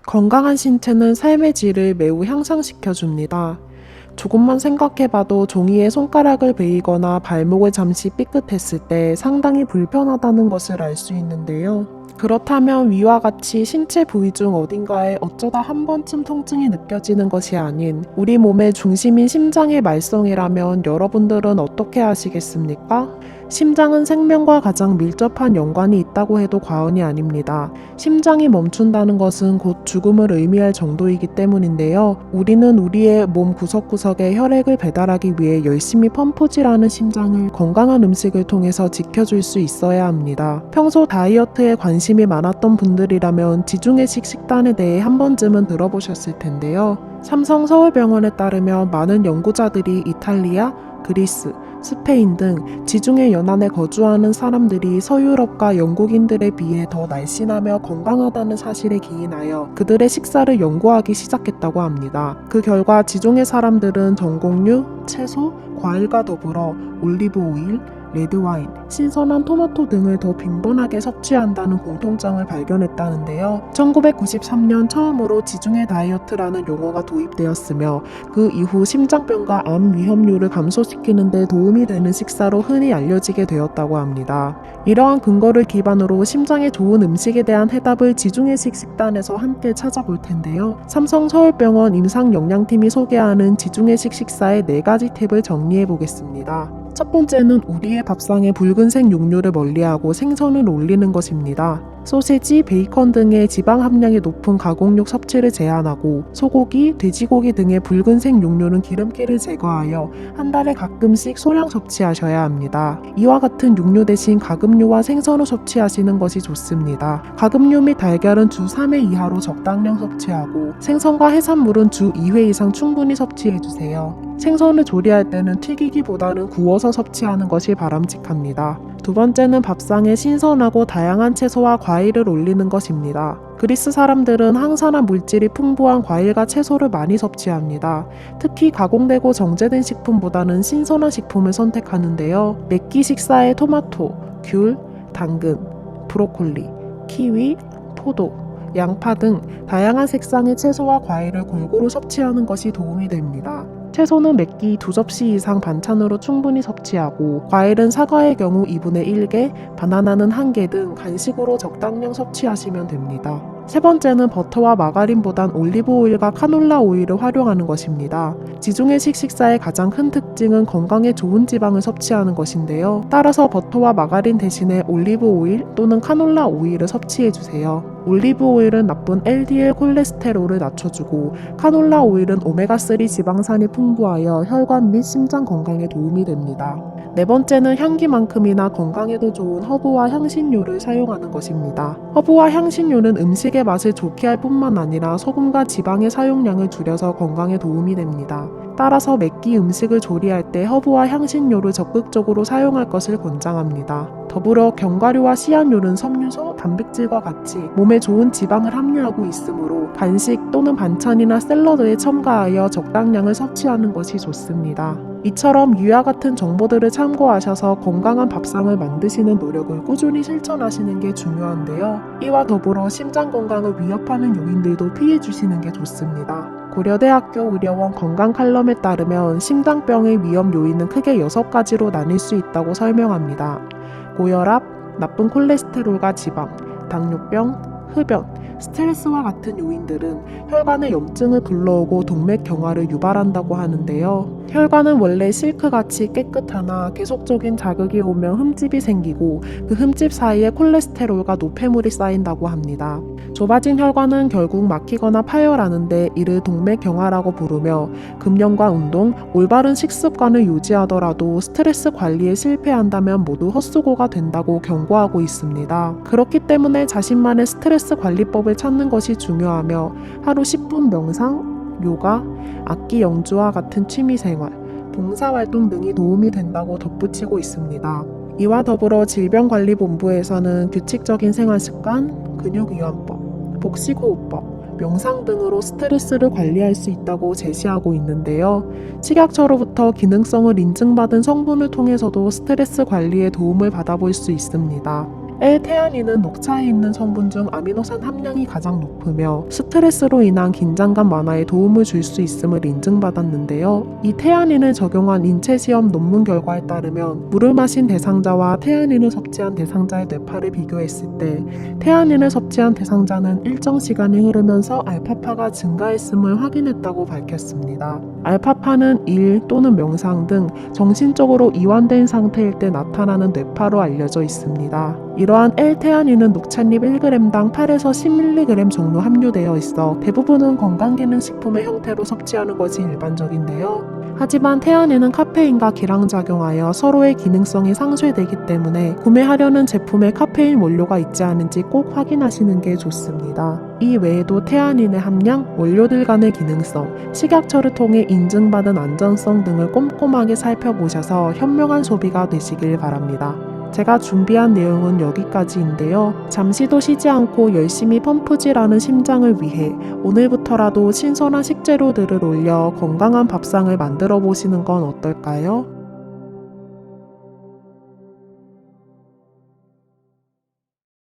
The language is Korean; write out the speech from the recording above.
건강한 신체는 삶의 질을 매우 향상시켜줍니다. 조금만 생각해봐도 종이에 손가락을 베이거나 발목을 잠시 삐끗했을 때 상당히 불편하다는 것을 알 수 있는데요. 그렇다면 위와 같이 신체 부위 중 어딘가에 어쩌다 한 번쯤 통증이 느껴지는 것이 아닌 우리 몸의 중심인 심장의 말썽이라면 여러분들은 어떻게 하시겠습니까? 심장은 생명과 가장 밀접한 연관이 있다고 해도 과언이 아닙니다. 심장이 멈춘다는 것은 곧 죽음을 의미할 정도이기 때문인데요. 우리는 우리의 몸 구석구석에 혈액을 배달하기 위해 열심히 펌프질하는 심장을 건강한 음식을 통해서 지켜줄 수 있어야 합니다. 평소 다이어트에 관심이 많았던 분들이라면 지중해식 식단에 대해 한 번쯤은 들어보셨을 텐데요. 삼성 서울병원에 따르면 많은 연구자들이 이탈리아, 그리스, 스페인 등 지중해 연안에 거주하는 사람들이 서유럽과 영국인들에 비해 더 날씬하며 건강하다는 사실에 기인하여 그들의 식사를 연구하기 시작했다고 합니다. 그 결과 지중해 사람들은 전곡류, 채소, 과일과 더불어 올리브 오일, 레드와인, 신선한 토마토 등을 더 빈번하게 섭취한다는 공통점을 발견했다는데요. 1993년 처음으로 지중해 다이어트라는 용어가 도입되었으며 그 이후 심장병과 암 위험률을 감소시키는 데 도움이 되는 식사로 흔히 알려지게 되었다고 합니다. 이러한 근거를 기반으로 심장에 좋은 음식에 대한 해답을 지중해식 식단에서 함께 찾아볼 텐데요. 삼성 서울병원 임상영양팀이 소개하는 지중해식 식사의 4가지 팁을 정리해 보겠습니다. 첫 번째는 우리의 밥상에 붉은색 육류를 멀리하고 생선을 올리는 것입니다. 소세지, 베이컨 등의 지방 함량이 높은 가공육 섭취를 제한하고 소고기, 돼지고기 등의 붉은색 육류는 기름기를 제거하여 한 달에 가끔씩 소량 섭취하셔야 합니다. 이와 같은 육류 대신 가금류와 생선을 섭취하시는 것이 좋습니다. 가금류 및 달걀은 주 3회 이하로 적당량 섭취하고 생선과 해산물은 주 2회 이상 충분히 섭취해주세요. 생선을 조리할 때는 튀기기보다는 구워서 섭취하는 것이 바람직합니다. 두 번째는 밥상에 신선하고 다양한 채소와 과일을 올리는 것입니다. 그리스 사람들은 항산화 물질이 풍부한 과일과 채소를 많이 섭취합니다. 특히 가공되고 정제된 식품보다는 신선한 식품을 선택하는데요. 매끼 식사에 토마토, 귤, 당근, 브로콜리, 키위, 포도, 양파 등 다양한 색상의 채소와 과일을 골고루 섭취하는 것이 도움이 됩니다. 채소는 매끼 2접시 이상 반찬으로 충분히 섭취하고 과일은 사과의 경우 2분의 1개, 바나나는 1개 등 간식으로 적당량 섭취하시면 됩니다. 세 번째는 버터와 마가린보단 올리브 오일과 카놀라 오일을 활용하는 것입니다. 지중해식 식사의 가장 큰 특징은 건강에 좋은 지방을 섭취하는 것인데요. 따라서 버터와 마가린 대신에 올리브 오일 또는 카놀라 오일을 섭취해주세요. 올리브 오일은 나쁜 LDL 콜레스테롤을 낮춰주고 카놀라 오일은 오메가3 지방산이 풍부하여 혈관 및 심장 건강에 도움이 됩니다. 네 번째는 향기만큼이나 건강에도 좋은 허브와 향신료를 사용하는 것입니다. 허브와 향신료는 음식의 맛을 좋게 할 뿐만 아니라 소금과 지방의 사용량을 줄여서 건강에 도움이 됩니다. 따라서 매끼 음식을 조리할 때 허브와 향신료를 적극적으로 사용할 것을 권장합니다. 더불어 견과류와 씨앗류는 섬유소, 단백질과 같이 몸에 좋은 지방을 함유하고 있으므로 간식 또는 반찬이나 샐러드에 첨가하여 적당량을 섭취하는 것이 좋습니다. 이처럼 위와 같은 정보들을 참고하셔서 건강한 밥상을 만드시는 노력을 꾸준히 실천하시는 게 중요한데요. 이와 더불어 심장 건강을 위협하는 요인들도 피해 주시는 게 좋습니다. 고려대학교 의료원 건강칼럼에 따르면 심장병의 위험 요인은 크게 6가지로 나뉠 수 있다고 설명합니다. 고혈압, 나쁜 콜레스테롤과 지방, 당뇨병, 흡연, 스트레스와 같은 요인들은 혈관에 염증을 불러오고 동맥 경화를 유발한다고 하는데요. 혈관은 원래 실크같이 깨끗하나 계속적인 자극이 오면 흠집이 생기고 그 흠집 사이에 콜레스테롤과 노폐물이 쌓인다고 합니다. 좁아진 혈관은 결국 막히거나 파열하는데 이를 동맥 경화라고 부르며 금연과 운동, 올바른 식습관을 유지하더라도 스트레스 관리에 실패한다면 모두 헛수고가 된다고 경고하고 있습니다. 그렇기 때문에 자신만의 스트레스 관리법을 찾는 것이 중요하며 하루 10분 명상, 요가, 악기 연주와 같은 취미생활, 봉사활동 등이 도움이 된다고 덧붙이고 있습니다. 이와 더불어 질병관리본부에서는 규칙적인 생활습관, 근육이완법, 복식호흡법, 명상 등으로 스트레스를 관리할 수 있다고 제시하고 있는데요. 식약처로부터 기능성을 인증받은 성분을 통해서도 스트레스 관리에 도움을 받아볼 수 있습니다. L테아닌은 녹차에 있는 성분 중 아미노산 함량이 가장 높으며 스트레스로 인한 긴장감 완화에 도움을 줄 수 있음을 인증받았는데요. 이 테아닌을 적용한 인체 시험 논문 결과에 따르면 물을 마신 대상자와 테아닌을 섭취한 대상자의 뇌파를 비교했을 때 테아닌을 섭취한 대상자는 일정 시간이 흐르면서 알파파가 증가했음을 확인했다고 밝혔습니다. 알파파는 일 또는 명상 등 정신적으로 이완된 상태일 때 나타나는 뇌파로 알려져 있습니다. 이러한 L테아닌은 녹찻잎 1g당 8에서 10mg 정도 함유되어 있어 대부분은 건강기능식품의 형태로 섭취하는 것이 일반적인데요. 하지만 테아닌은 카페인과 기량작용하여 서로의 기능성이 상쇄되기 때문에 구매하려는 제품에 카페인 원료가 있지 않은지 꼭 확인하시는 게 좋습니다. 이 외에도 테아닌의 함량, 원료들 간의 기능성, 식약처를 통해 인증받은 안전성 등을 꼼꼼하게 살펴보셔서 현명한 소비가 되시길 바랍니다. 제가 준비한 내용은 여기까지인데요. 잠시도 쉬지 않고 열심히 펌프질하는 심장을 위해 오늘부터라도 신선한 식재료들을 올려 건강한 밥상을 만들어 보시는 건 어떨까요?